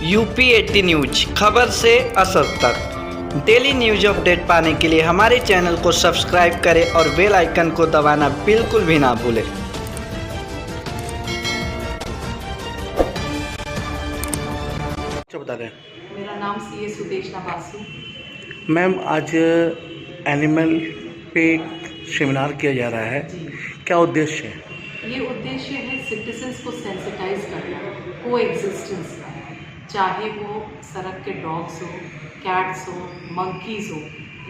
UP 80 news, खबर से असर तक। डेली न्यूज अपडेट पाने के लिए हमारे चैनल को सब्सक्राइब करें और बेल आइकन को दबाना बिल्कुल भी ना भूलें। बता दें। मेरा नाम सीए सुदेशना बासु। मैम, आज एनिमल पे सेमिनार किया जा रहा है, क्या उद्देश्य है? ये उद्देश्य है सिटीजन्स को सेंसिटाइज करना को एग्जिस्टेंस का, चाहे वो सड़क के डॉग्स हो, कैट्स हो, मंकीज़ हो,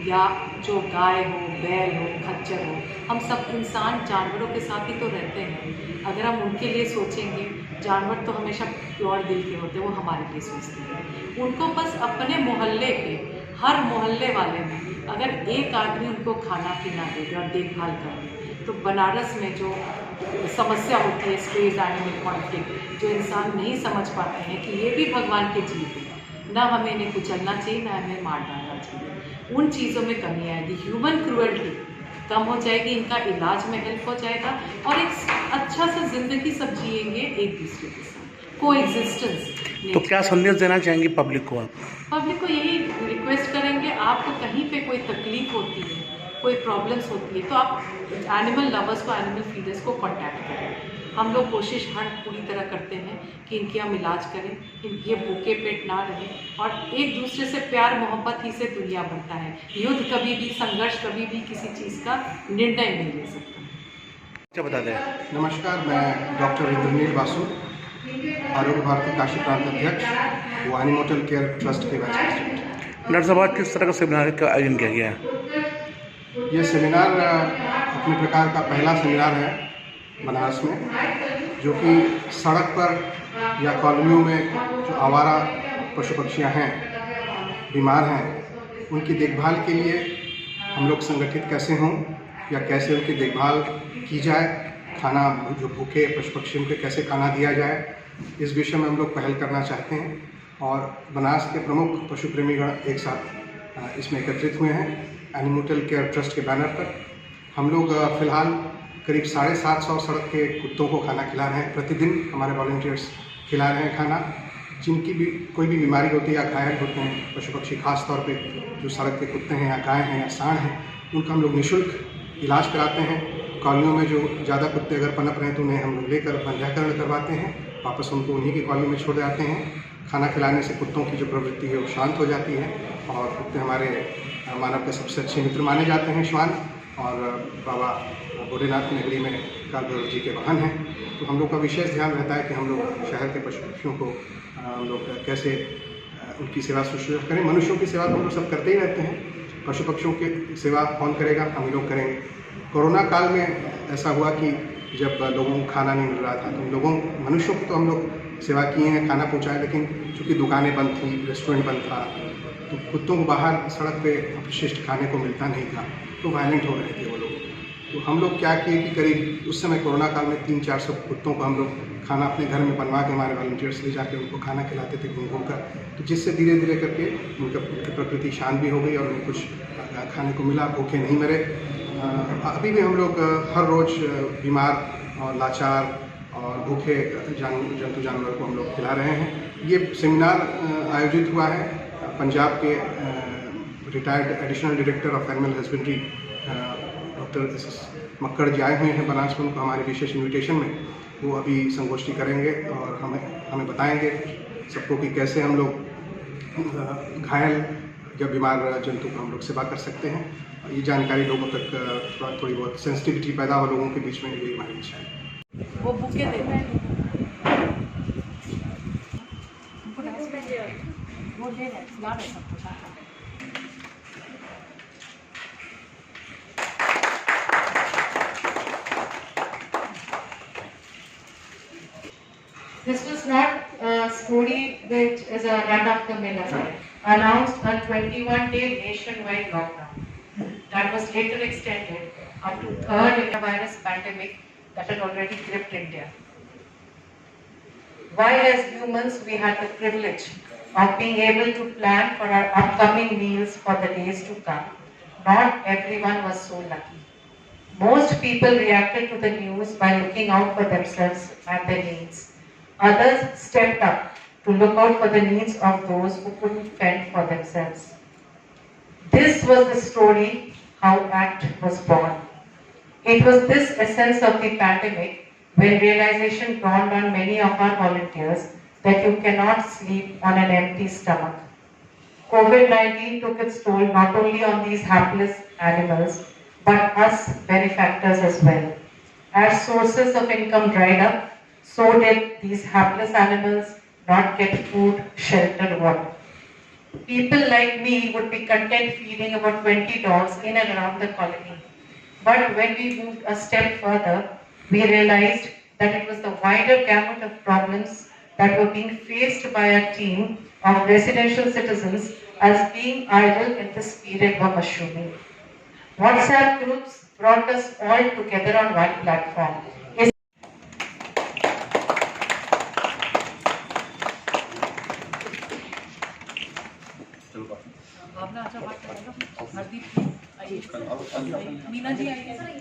या जो गाय हो, बैल हो, खच्चर हो। हम सब इंसान जानवरों के साथ ही तो रहते हैं। अगर हम उनके लिए सोचेंगे, जानवर तो हमेशा प्योर दिल के होते हैं, वो हमारे लिए सोचते हैं। उनको बस अपने मोहल्ले के हर मोहल्ले वाले में अगर एक आदमी उनको खाना पीना दे और देखभाल कर दे, तो बनारस में जो समस्या होती है स्ट्रेज एनिमल कॉन्फ्लिक्ट, जो इंसान नहीं समझ पाते हैं कि ये भी भगवान के जीव हैं, ना हमें इन्हें कुचलना चाहिए, ना हमें मार डालना चाहिए, उन चीज़ों में कमी आएगी। ह्यूमन क्रूएल्टी कम हो जाएगी, इनका इलाज में हेल्प हो जाएगा और एक अच्छा सा जिंदगी सब जिएंगे एक दूसरे के साथ, को एग्जिस्टेंस। तो क्या संदेश देना चाहेंगे पब्लिक को आप? पब्लिक को यही रिक्वेस्ट करेंगे, आपको कहीं पे कोई तकलीफ होती है, कोई प्रॉब्लम्स होती है, तो आप एनिमल लवर्स को, एनिमल फीडर्स को कांटेक्ट करें। हम लोग कोशिश हर पूरी तरह करते हैं कि इनके हम इलाज करें, ये भूखे पेट ना रहें, और एक दूसरे से प्यार मोहब्बत ही से दुनिया बनता है। युद्ध कभी भी, संघर्ष कभी भी किसी चीज़ का निर्णय नहीं ले सकता। क्या बता दें? नमस्कार, मैं डॉक्टर इंद्रनील बासु, आरोग्य भारती काशी प्रांत अध्यक्ष, वो एनिमोटल केयर ट्रस्ट के वाइस प्रेसिडेंट। डॉक्टर साहब, किस तरह का सेमिनार का आयोजन किया गया है? ये सेमिनार अपने प्रकार का पहला सेमिनार है बनारस में, जो कि सड़क पर या कॉलोनियों में जो आवारा पशु पक्षियाँ हैं, बीमार हैं, उनकी देखभाल के लिए हम लोग संगठित कैसे हों या कैसे उनकी देखभाल की जाए, खाना जो भूखे पशु पक्षियों को कैसे खाना दिया जाए, इस विषय में हम लोग पहल करना चाहते हैं। और बनारस के प्रमुख पशु प्रेमीगण एक साथ इसमें एकत्रित हुए हैं एनिमोटल केयर ट्रस्ट के बैनर पर। हम लोग फ़िलहाल करीब 750 सड़क के कुत्तों को खाना खिला रहे हैं। प्रतिदिन हमारे वॉलंटियर्स खिला रहे हैं खाना। जिनकी भी कोई भी बीमारी होती है या घायल होते हैं पशु पक्षी, खास तौर पे जो सड़क के कुत्ते हैं या गाय हैं या सांड हैं, उनका हम लोग निःशुल्क इलाज कराते हैं। कॉलोनियों में जो ज़्यादा कुत्ते अगर पनप रहे हैं तो उन्हें हम लोग लेकर बंध्याकरण करवाते हैं, वापस उनको उन्हीं की कॉलोनी में छोड़ जाते हैं। खाना खिलाने से कुत्तों की जो प्रवृत्ति है वो शांत हो जाती है, और कुत्ते हमारे मानव के सबसे अच्छे मित्र माने जाते हैं, श्वान। और बाबा भोलेनाथ नगरी में काल भैरव जी के वाहन हैं। तो हम लोग का विशेष ध्यान रहता है कि हम लोग शहर के पशु पक्षियों को हम लोग कैसे उनकी सेवा शुश्रूषा करें। मनुष्यों की सेवा तो हम लोग सब करते ही रहते हैं, पशु पक्षियों की सेवा कौन करेगा? हम ही लोग करेंगे। कोरोना काल में ऐसा हुआ कि जब लोगों को खाना नहीं मिल रहा था, तो मनुष्यों की तो हम लोग सेवा किए हैं, खाना पहुँचाए, लेकिन चूँकि दुकानें बंद थी, रेस्टोरेंट बंद था, तो कुत्तों को बाहर सड़क पे अपशिष्ट खाने को मिलता नहीं था, तो वायलेंट हो रहे थे वो लोग। तो हम लोग क्या किए कि करीब उस समय कोरोना काल में 300-400 कुत्तों को हम लोग खाना अपने घर में बनवा के हमारे वॉलंटियर्स ले जाके उनको खाना खिलाते थे घूम घूम कर। तो जिससे धीरे धीरे करके उनकी प्रकृति शांत भी हो गई और उन्हें कुछ खाने को मिला, भूखे नहीं मरे। अभी भी हम लोग हर रोज़ बीमार और लाचार और भूखे जंतु जानवर को हम लोग खिला रहे हैं। ये सेमिनार आयोजित हुआ है पंजाब के retired additional director of animal husbandry doctor S Makkar ji आए हुए हैं बनारस में। उनको हमारे विशेष इन्विटेशन में वो अभी संगोष्ठी करेंगे और हमें बताएंगे सबको कि कैसे हम लोग घायल या बीमार जंतु को हम लोग सेवा कर सकते हैं। ये जानकारी लोगों तक थोड़ी बहुत सेंसिटिविटी पैदा हो लोगों के बीच में, यही हमारी इच्छा है। वो बुके दे रहे हैं, वो दे रहे ला रहे सबको साथ। This was not a story which is a run-of-the-mill affair. Announced a 21-day nationwide lockdown that was later extended up to third coronavirus pandemic that had already gripped India. While as humans we had the privilege of being able to plan for our upcoming meals for the days to come, not everyone was so lucky. Most people reacted to the news by looking out for themselves and their needs. Others stepped up to look out for the needs of those who couldn't fend for themselves. This was the story how ACT was born. It was this essence of the pandemic when realization dawned on many of our volunteers that you cannot sleep on an empty stomach. COVID-19 took its toll not only on these hapless animals, but us benefactors as well. As sources of income dried up, so did these hapless animals not get food, shelter, water. People like me would be content feeding about 20 dogs in and around the colony. But when we moved a step further, we realized that it was the wider gamut of problems that were being faced by a team of residential citizens as being idle in this period were assuming. WhatsApp groups brought us all together on one platform. भावना अच्छा बात करेगा। हरदीप जी आइए, मीना जी आइए।